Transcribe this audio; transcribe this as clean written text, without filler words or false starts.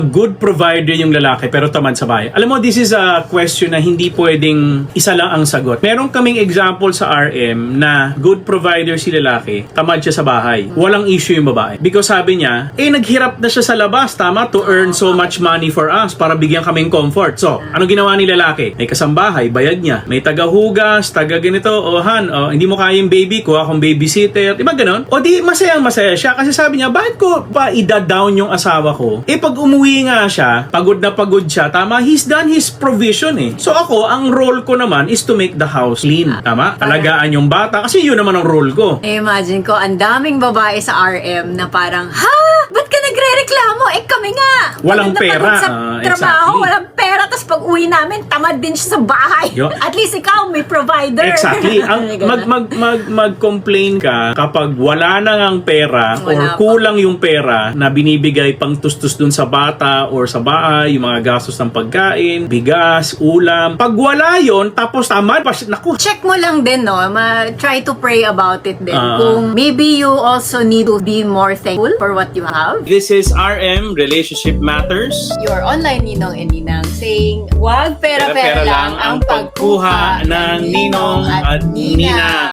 Good provider yung lalaki pero tamad sa bahay. Alam mo, this is a question na hindi pwedeng isa lang ang sagot. Meron kaming example sa RM na good provider si lalaki, tamad siya sa bahay. Walang issue yung babae. Because sabi niya, naghirap na siya sa labas, tama, to earn so much money for us para bigyan kaming comfort. So, ano ginawa ni lalaki? May kasambahay, bayad niya. May taga-hugas, taga-ganito, hindi mo kaya yung baby ko, akong babysitter. Diba ganon? O di, masaya siya kasi sabi niya, bakit ko pa ida-down yung asawa ko? Pag umuwi nga siya, pagod na pagod siya, tama, he's done his provision eh. So ako, ang role ko naman is to make the house clean. Tama? Alagaan yung bata kasi yun naman ang role ko. Imagine ko, ang daming babae sa RM na parang, ha? Ba't ka nagre-reklamo? Kami nga. Walang pagod na pera. pagod sa trabaho, Exactly. walang pera. Tapos pag uwi namin, tamad din siya sa bahay. Yo. At least ikaw, may provider. Exactly. Ang mag-complain ka kapag wala na ngang pera or Wala pa. kulang yung pera na binibigay pang tustus dun sa bata or sa bahay, yung mga gastos ng pagkain, bigas, ulam. Pag wala yon, tapos tamad pa siya. Naku. Check mo lang din, no? Try to pray about it din. Kung maybe you also need to be more thankful for what you have. This is RM, Relationship Matters. Your online ninong and ninang saying, wag pera-pera lang ang pagkuha ng ninong at nina.